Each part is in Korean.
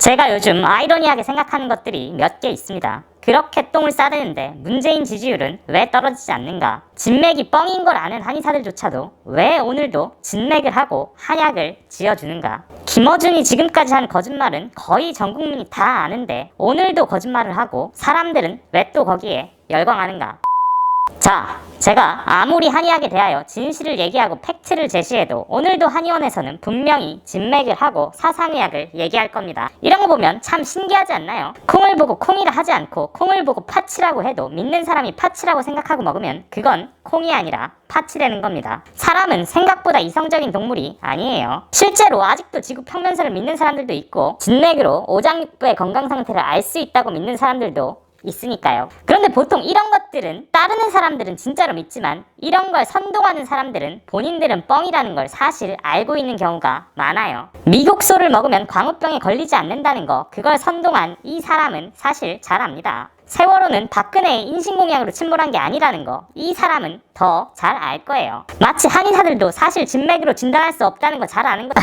제가 요즘 아이러니하게 생각하는 것들이 몇 개 있습니다. 그렇게 똥을 싸대는데 문재인 지지율은 왜 떨어지지 않는가? 진맥이 뻥인 걸 아는 한의사들조차도 왜 오늘도 진맥을 하고 한약을 지어주는가? 김어준이 지금까지 한 거짓말은 거의 전 국민이 다 아는데 오늘도 거짓말을 하고 사람들은 왜 또 거기에 열광하는가? 자, 제가 아무리 한의학에 대하여 진실을 얘기하고 팩트를 제시해도 오늘도 한의원에서는 분명히 진맥을 하고 사상의학을 얘기할 겁니다. 이런 거 보면 참 신기하지 않나요? 콩을 보고 콩이라 하지 않고 콩을 보고 파치라고 해도 믿는 사람이 파치라고 생각하고 먹으면 그건 콩이 아니라 파치 되는 겁니다. 사람은 생각보다 이성적인 동물이 아니에요. 실제로 아직도 지구 평면설을 믿는 사람들도 있고 진맥으로 오장육부의 건강 상태를 알 수 있다고 믿는 사람들도 있으니까요. 그런데 보통 이런 것들은 따르는 사람들은 진짜로 믿지만 이런 걸 선동하는 사람들은 본인들은 뻥이라는 걸 사실 알고 있는 경우가 많아요. 미국소를 먹으면 광우병에 걸리지 않는다는 거, 그걸 선동한 이 사람은 사실 잘 압니다. 세월호는 박근혜의 인신공양으로 침몰한 게 아니라는 거, 이 사람은 더 잘 알 거예요. 마치 한의사들도 사실 진맥으로 진단할 수 없다는 거 잘 아는 거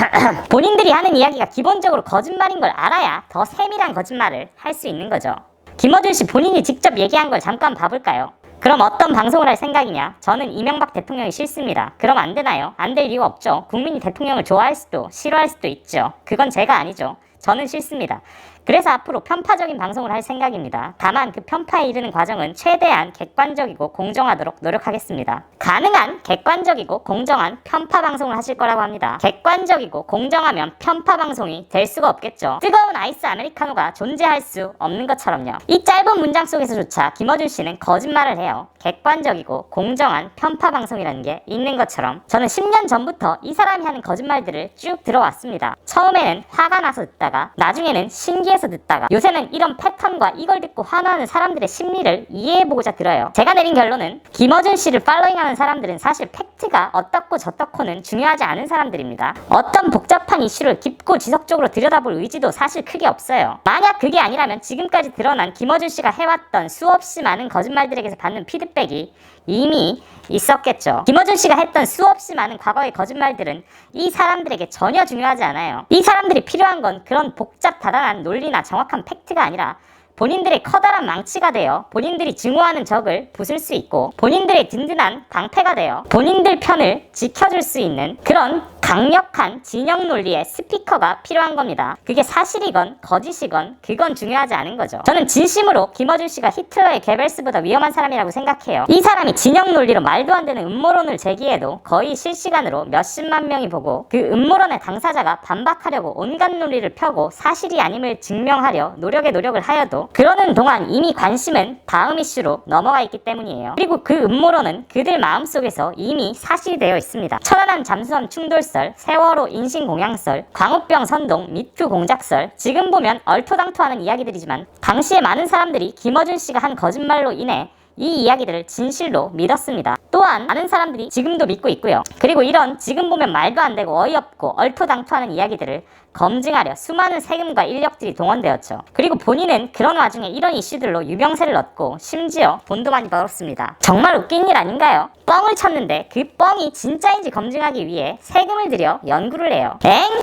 본인들이 하는 이야기가 기본적으로 거짓말인 걸 알아야 더 세밀한 거짓말을 할 수 있는 거죠. 김어준 씨 본인이 직접 얘기한 걸 잠깐 봐볼까요? 그럼 어떤 방송을 할 생각이냐? 저는 이명박 대통령이 싫습니다. 그럼 안 되나요? 안 될 이유 없죠. 국민이 대통령을 좋아할 수도 싫어할 수도 있죠. 그건 제가 아니죠. 저는 싫습니다. 그래서 앞으로 편파적인 방송을 할 생각입니다. 다만 그 편파에 이르는 과정은 최대한 객관적이고 공정하도록 노력하겠습니다. 가능한 객관적이고 공정한 편파 방송을 하실 거라고 합니다. 객관적이고 공정하면 편파 방송이 될 수가 없겠죠. 뜨거운 아이스 아메리카노가 존재할 수 없는 것처럼요. 이 짧은 문장 속에서조차 김어준 씨는 거짓말을 해요. 객관적이고 공정한 편파 방송이라는 게 있는 것처럼 저는 10년 전부터 이 사람이 하는 거짓말들을 쭉 들어왔습니다. 처음에는 화가 나서 듣다가 나중에는 신기해서 듣다가 요새는 이런 패턴과 이걸 듣고 환호하는 사람들의 심리를 이해해보고자 들어요. 제가 내린 결론은 김어준 씨를 팔로잉하는 사람들은 사실 팩트가 어떻고 저떻고는 중요하지 않은 사람들입니다. 어떤 복잡한 이슈를 깊고 지속적으로 들여다볼 의지도 사실 크게 없어요. 만약 그게 아니라면 지금까지 드러난 김어준 씨가 해왔던 수없이 많은 거짓말들에게서 받는 피드백이 이미 있었겠죠. 김어준 씨가 했던 수없이 많은 과거의 거짓말들은 이 사람들에게 전혀 중요하지 않아요. 이 사람들이 필요한 건 그런 복잡다단한 논리나 정확한 팩트가 아니라 본인들의 커다란 망치가 되어 본인들이 증오하는 적을 부술 수 있고 본인들의 든든한 방패가 되어 본인들 편을 지켜줄 수 있는 그런 강력한 진영 논리의 스피커가 필요한 겁니다. 그게 사실이건 거짓이건 그건 중요하지 않은 거죠. 저는 진심으로 김어준 씨가 히틀러의 게벨스보다 위험한 사람이라고 생각해요. 이 사람이 진영 논리로 말도 안 되는 음모론을 제기해도 거의 실시간으로 몇십만 명이 보고 그 음모론의 당사자가 반박하려고 온갖 논리를 펴고 사실이 아님을 증명하려 노력을 하여도 그러는 동안 이미 관심은 다음 이슈로 넘어가 있기 때문이에요. 그리고 그 음모론은 그들 마음속에서 이미 사실이 되어 있습니다. 천안함 잠수함 충돌설, 세월호 인신공양설, 광우병 선동, 미투 공작설, 지금 보면 얼토당토하는 이야기들이지만 당시에 많은 사람들이 김어준 씨가 한 거짓말로 인해 이 이야기들을 진실로 믿었습니다. 또한 많은 사람들이 지금도 믿고 있고요. 그리고 이런 지금 보면 말도 안 되고 어이없고 얼토당토하는 이야기들을 검증하려 수많은 세금과 인력들이 동원되었죠. 그리고 본인은 그런 와중에 이런 이슈들로 유명세를 얻고 심지어 돈도 많이 벌었습니다. 정말 웃긴 일 아닌가요? 뻥을 쳤는데 그 뻥이 진짜인지 검증하기 위해 세금을 들여 연구를 해요.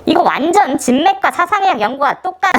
이거 완전 진맥과 사상의학 연구와 똑같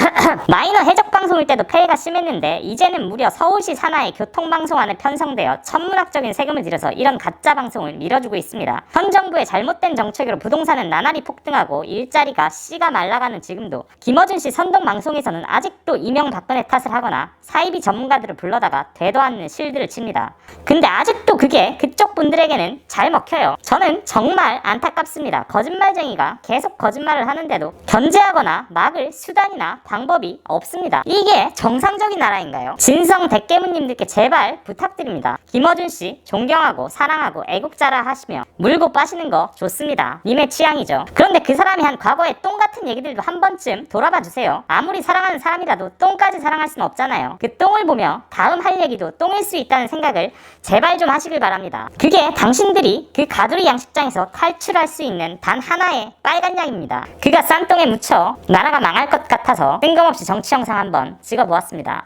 마이너 해적 방송일 때도 폐해가 심했는데 이제는 무려 서울시 산하의 교통방송안에 편성되어 천문학적인 세금을 들여서 이런 가짜 방송을 밀어주고 있습니다. 현 정부의 잘못된 정책으로 부동산은 나날이 폭등하고 일자리가 씨가 말라가는 지금도 김어준 씨 선동 방송에서는 아직도 이명박근혜 탓을 하거나 사이비 전문가들을 불러다가 되도 않는 실드를 칩니다. 근데 아직도 그게 그쪽 분들에게는 잘 먹혀요. 저는 정말 안타깝습니다. 거짓말쟁이가 계속 거짓말을 하는데도 견제하거나 막을 수단이나 방법이 없습니다. 이게 정상적인 나라인가요? 진성 대깨문님들께 제발 부탁드립니다. 김어준 씨 존경하고 사랑하고 애국자라 하시며 물고 빠시는 거 좋습니다. 님의 취향이죠. 그런데 그 사람이 한 과거의 똥 같은 얘기들도 한 번쯤 돌아봐 주세요. 아무리 사랑하는 사람이라도 똥까지 사랑할 수는 없잖아요. 그 똥을 보며 다음 할 얘기도 똥일 수 있다는 생각을 제발 좀 하시길 바랍니다. 그게 당신들이 그 가두리 양식장에서 탈출할 수 있는 단 하나의 빨간 약입니다. 그가 싼 똥에 묻혀 나라가 망할 것 같아서 뜬금없이 정치 영상 한번 찍어보았습니다.